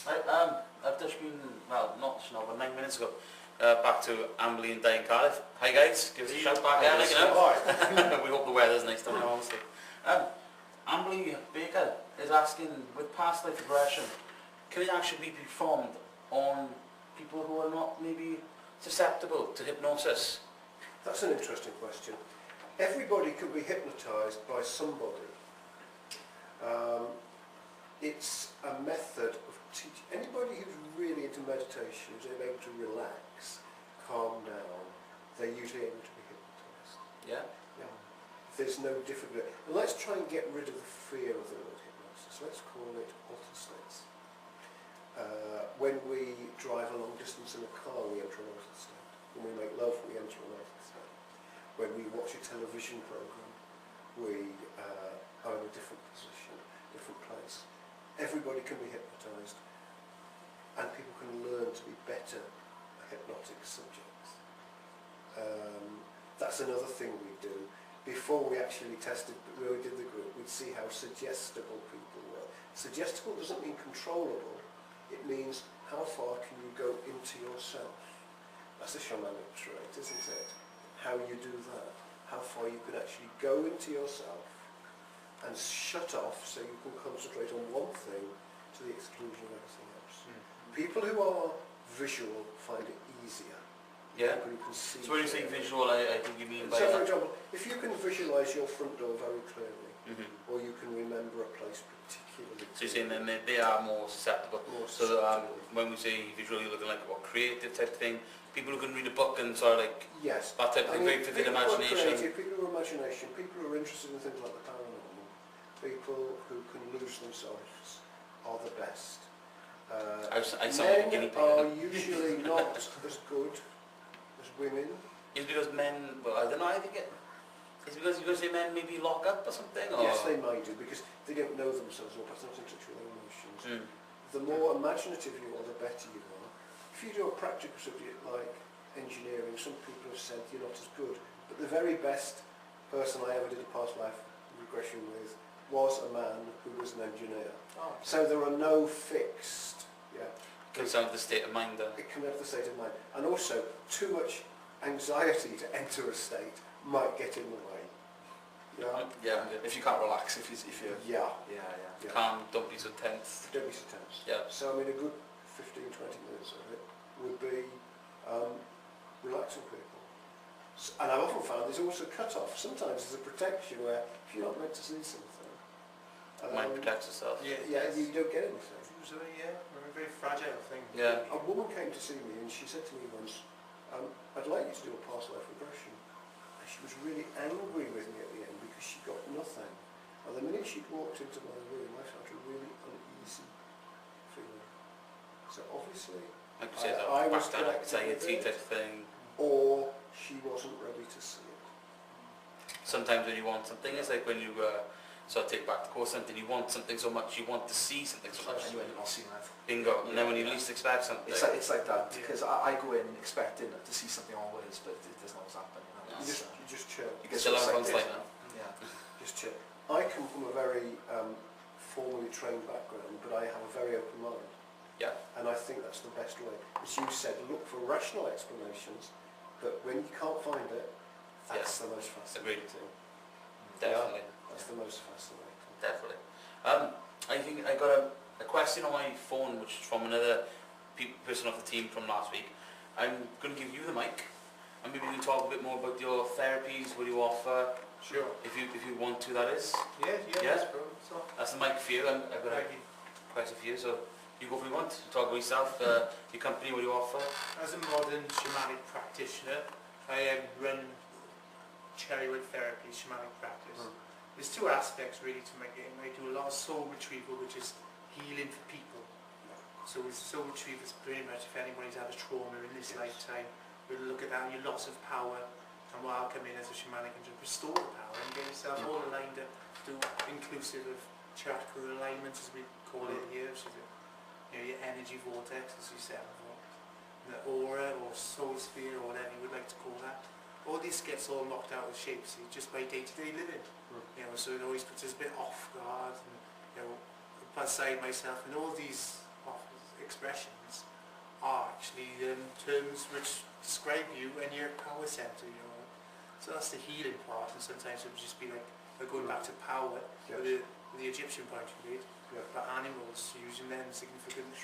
I've just been, well, not just now, but 9 minutes ago, back to Amberley and Day in Cardiff. Hi guys, give us a shout back there, you know. We hope the weather's nice down there, honestly. Amberley Baker is asking, with past life regression, can it actually be performed on people who are not maybe susceptible to hypnosis? That's an interesting question. Everybody can be hypnotised by somebody. It's a method of teaching. Anybody who's really into meditation, who's able to relax, calm down, they're usually able to be hypnotised. Yeah? Yeah. There's no difficulty. And let's try and get rid of the fear of the word hypnosis. Let's call it altered states. When we drive a long distance in a car, we enter an altered state. When we make love, we enter an altered state. When we watch a television program, we are in a different position, different place. Everybody can be hypnotised, and people can learn to be better hypnotic subjects. That's another thing we do. Before we actually tested, when we did the group, we'd see how suggestible people were. Suggestible doesn't mean controllable. It means how far can you go into yourself. That's a shamanic trait, isn't it? How you do that. How far you can actually go into yourself and shut off so you can concentrate on one thing to the exclusion of everything else. People who are visual find it easier. Yeah. People who can see. So when you say visual, I think you mean by... So for example, if you can visualise your front door very clearly, or you can remember a place particularly clearly. So you're saying then they are more susceptible. When we say visual, you're looking like a creative type thing. People who can read a book and sort of like... Yes. That type of thing, very vivid imagination. People who are imagination, people who are interested in things like the paranormal, people who can lose themselves are the best. Men are usually not as good as women. Is it because men, well I don't know, I think it... Is it because you say men maybe lock up or something? Or? Yes, they might do, because they don't know themselves or perhaps not in touch with their emotions. The more imaginative you are, the better you are. If you do a practical subject like engineering, some people have said you're not as good, but the very best person I ever did a past life regression with was a man who was an engineer. Oh. So there are no fixed... Yeah. It comes down to the state of mind then. It comes down to the state of mind. And also, too much anxiety to enter a state might get in the way. Yeah. Yeah. If you can't relax, if you're... Yeah. Calm, don't be so tense. Don't be so tense. Yeah. So I mean, a good 15-20 minutes of it would be relaxing people. And I've often found there's also a cut-off. Sometimes there's a protection where if you're not meant to see something, mind protects itself. Yeah, you don't get anything. It was a very fragile thing. Yeah. A woman came to see me and she said to me once, I'd like you to do a past life regression. And she was really angry with me at the end because she got nothing. And the minute she'd walked into my room, I felt a really uneasy feeling. So obviously, like you said, I was back down anxiety type thing. Or she wasn't ready to see it. Sometimes when you want something, it's like when you sort of take back the course something, you want something so much, you want to see something so much. And you end up not seeing that. Bingo. And then when you least expect something. It's like that, because I go in expecting to see something always, but it doesn't always happen. You know? You just chill. You get Still so have excited. like that. Yeah. Just chill. I come from a very formally trained background, but I have a very open mind. Yeah. And I think that's the best way. As you said, look for rational explanations, but when you can't find it, that's the most fascinating. Agreed. Definitely. That's the most fascinating. Definitely. I think I got a question on my phone, which is from another person off the team from last week. I'm going to give you the mic, and maybe you can talk a bit more about your therapies, what you offer. Sure. If you want to, that is. Yeah. So that's the mic for you. I've got quite a few, so you go if you want. Talk about yourself, your company, what you offer. as a modern shamanic practitioner, I run cherrywood therapy, shamanic practice. There's two aspects really to my game. I do a lot of soul retrieval, which is healing for people. So with soul retrieval, it's pretty much if anybody's had a trauma in this lifetime, we'll look at that, your loss of power, and what I'll come in as a shamanic and just restore the power and get yourself all aligned up, do inclusive of chakra alignment, as we call it here, which is your energy vortex, as you said before, the aura or soul sphere or whatever you would like to call that. All this gets all knocked out of shape, see, just by day-to-day living. You know, so it always puts us a bit off guard, and beside myself, and all these terms which describe you and your power centre, you know. So that's the healing part, and sometimes it would just be like going back to power, with the Egyptian point you made, but animals, using them significantly,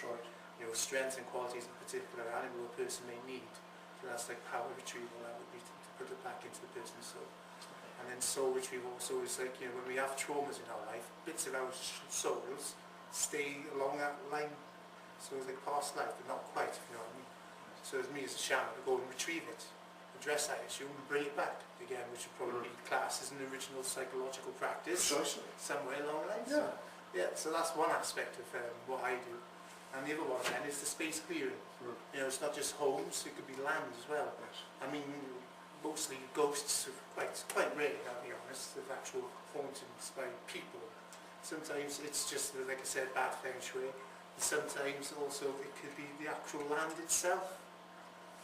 you know, strengths and qualities of a particular animal a person may need. So that's like power retrieval, that would be to put it back into the person's soul. And then soul retrieval also is like, you know, when we have traumas in our life, bits of our souls stay along that line. So it's like past life, but not quite, if you know what I mean. So as me as a shaman, to go and retrieve it, address that issue and bring it back again, which would probably be classed as an original psychological practice. Somewhere along the lines. Yeah, so that's one aspect of what I do. And the other one then is the space clearing. You know, it's not just homes, it could be land as well. I mean, mostly ghosts are quite rare, I'll be honest, of actual hauntings by people. Sometimes it's just, like I said, bad feng shui. And sometimes also it could be the actual land itself.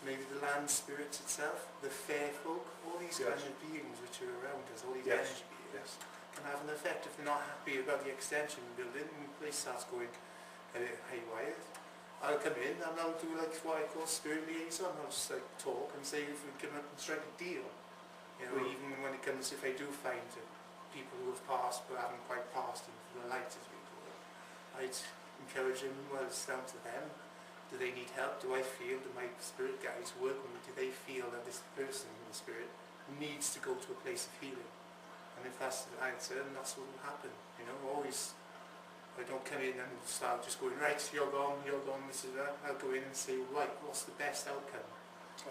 Maybe the land spirits itself, the fair folk, all these kind of beings which are around us, all these energy beings, can have an effect if they're not happy about the extension building and the place starts going haywire. I'll come in and I'll do like what I call spirit liaison. I'll just like talk and say if we can strike a deal. You know, even when it comes, if I do find people who have passed but haven't quite passed into the light, as we call it, I'd encourage them, well, it's down to them. Do they need help? Do I feel that my spirit guides work with me? Do they feel that this person in the spirit needs to go to a place of healing? And if that's the answer, then that's what will happen. You know, always, I don't come in and start just going, right, you're gone, this is that. I'll go in and say, right, what's the best outcome?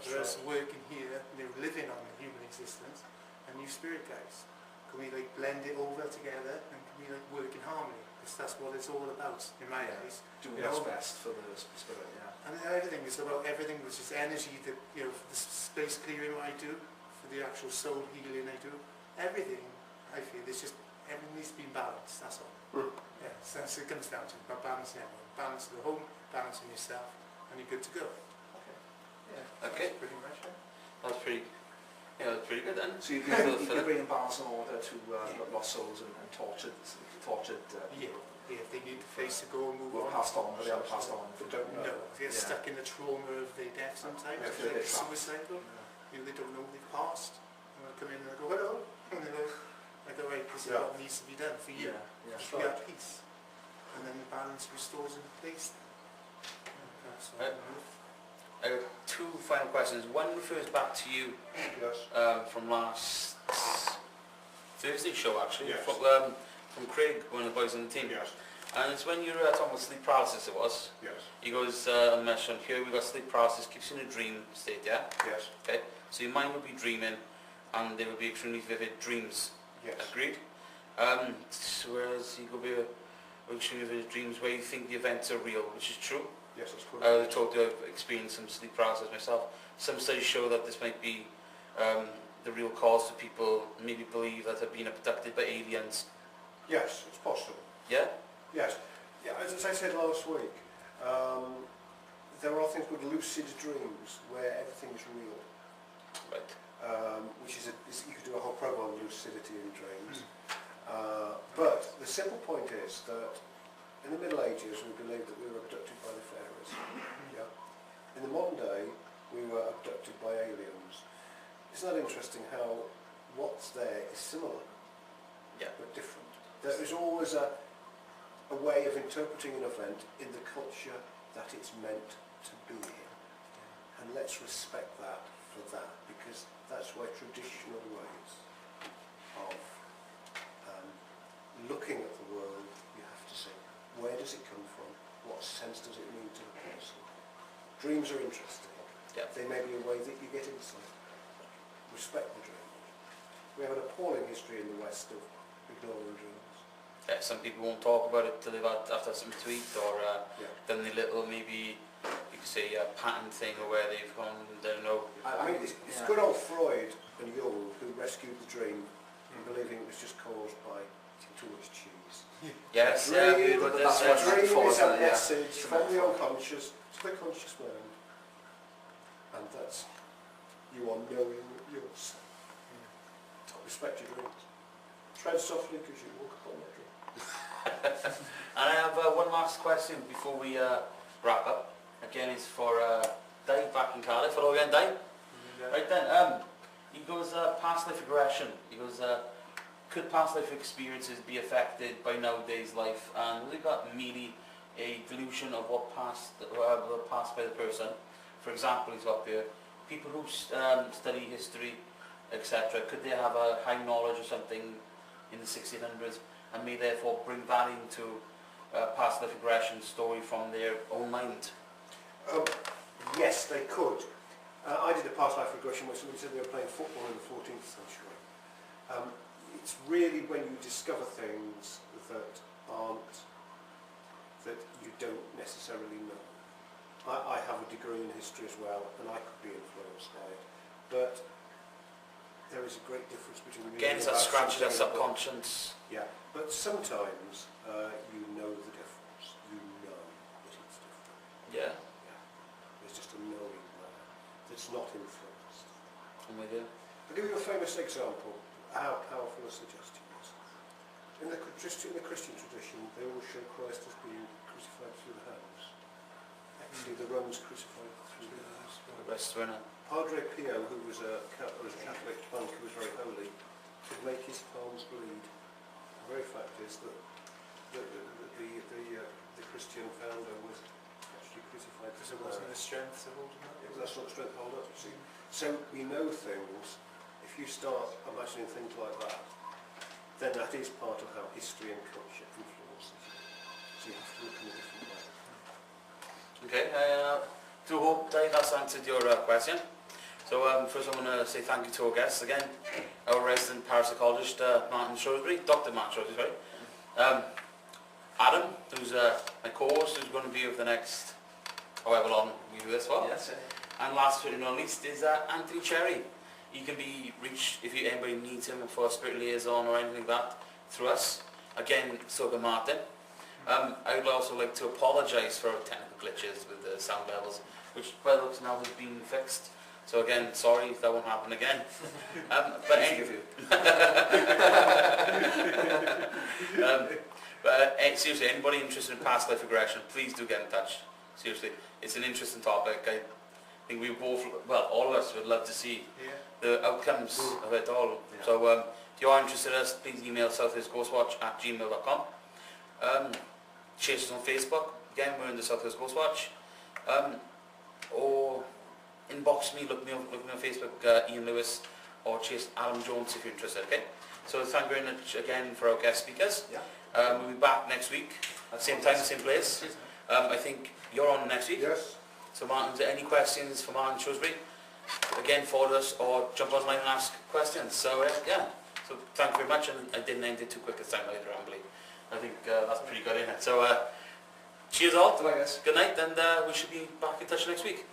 Whereas working here, you know, living on the human existence, and you spirit guides. Can we like blend it over together and can we like work in harmony? Because that's what it's all about in my eyes. Doing what's best for the spirit, And everything is about everything, which is energy that, you know, for the space clearing I do, for the actual soul healing I do, everything I feel, it's just, everything needs to be balanced, that's all. Yeah, so that's what it comes down to, about balancing everything. Balance the home, balancing yourself, and you're good to go. Yeah, Okay. that's pretty much it. That's pretty, that's pretty good then. So you can bring balance and order to lost souls and tortured people. Yeah, if they need the face to go and move Well, on. passed on, but they haven't passed on. They don't know. No, they get stuck in the trauma of their death sometimes. Yeah, They're they're trapped. suicidal. You know, they don't know they've passed. And I come in and I go, hello. And they go, right, this is what needs to be done for you. Just be at peace. And then the balance restores in place. That's all. I got two final questions. One refers back to you from last Thursday show actually, from Craig, one of the boys on the team. And it's when you were talking about sleep paralysis it was. He goes, mentioned here, we've got sleep paralysis, keeps you in a dream state, Okay, so your mind will be dreaming and they will be extremely vivid dreams. Agreed? Whereas you could be extremely vivid dreams where you think the events are real, which is true. Yes, that's correct. I told you I've experienced some sleep paralysis myself. Some studies show that this might be the real cause to people maybe believe that they've been abducted by aliens. Yes, it's possible. Yeah? Yes. Yeah, as I said last week, there are things called lucid dreams where everything's real. Right. Which is, you could do a whole program on lucidity in dreams. But the simple point is that in the Middle Ages we believed that we were abducted by the pharaohs. In the modern day we were abducted by aliens. Isn't that interesting how what's there is similar but different? There is always a way of interpreting an event in the culture that it's meant to be in. And let's respect that for that, because that's why traditional ways of looking at the world, you have to say, where does it come from? What sense does it mean to the person? Dreams are interesting. They may be a way that you get insight. Respect the dreams. We have an appalling history in the West of ignoring dreams. Some people won't talk about it till they've had after something to eat or done the little maybe you could say pattern thing or where they've gone and don't know. I mean it's good old Freud and Jung who rescued the dream believing it was just caused by too much cheese. Yes, dream, that's what dream is a message from the metaphor. unconscious to the conscious mind, and that's you are knowing yourself. Respect your dreams. Tread softly because you walk upon that dream. And I have one last question before we wrap up. Again, it's for Dave back in Cardiff. Hello again, Dave. Right then, he goes, past life regression. He goes, could past life experiences be affected by nowadays life? And we've got merely a delusion of what passed by the person. For example, he's got here, people who study history, etc., could they have a high knowledge of something in the 1600s and may therefore bring that into past life regression story from their own mind? Yes, they could. I did a past life regression where somebody said they were playing football in the 14th century. It's really when you discover things that you don't necessarily know. I have a degree in history as well, and I could be influenced by it. But there is a great difference between... Again, it's that scratch of subconscious. Yeah, but sometimes you know the difference. You know that it's different. Yeah. There's just a knowing there that's not influenced. I'm with you. I'll give you a famous example how powerful a suggestion is. In the Christian tradition, they always show Christ as being crucified through the hands. Actually, the Romans crucified through the hands. Padre Pio, who was a Catholic monk who was very holy, could make his palms bleed. The very fact is that the Christian founder was actually crucified. Because it wasn't the strength to hold him up. That's not strength to hold up, you see. So we know things. If you start imagining things like that, then that is part of how history and culture influences you. So you have to look in a different way. Okay, to hope, Dave, that's answered your question. So first I want to say thank you to our guests again, our resident parapsychologist, Martyn Shrewsburry, Dr Martyn Shrewsburry. Adam, who's my co-host, who's going to be over the next however long we do this for. Yes, And last but not least is Anthony Cherry. He can be reached if anybody needs him for a spirit liaison or anything like that through us. Again, Dr Martyn. I would also like to apologise for our technical glitches with the sound levels, which by the looks now has been fixed. So again, sorry if that won't happen again. Seriously, anybody interested in past life regression, please do get in touch. Seriously, it's an interesting topic. I think we both, well, all of us would love to see the outcomes of it all. Yeah. So if you are interested in us, please email southwestghostwatch@gmail.com. Chase us on Facebook. Again, we're in the Southwest Ghost Watch. Or inbox me, look me on Facebook, Ian Lewis, or chase Alan Jones if you're interested. Okay. So thank you very much again for our guest speakers. Yeah. We'll be back next week, same time, same place. I think you're on next week. Yes. So Martyn, is there any questions for Martyn Shrewsburry? Again, forward us or jump online and ask questions. So yeah. So thank you very much, and I didn't end it too quick this time either, rambling. I think that's pretty good, isn't it? So cheers all. Bye, guys. Good night, and we should be back in touch next week.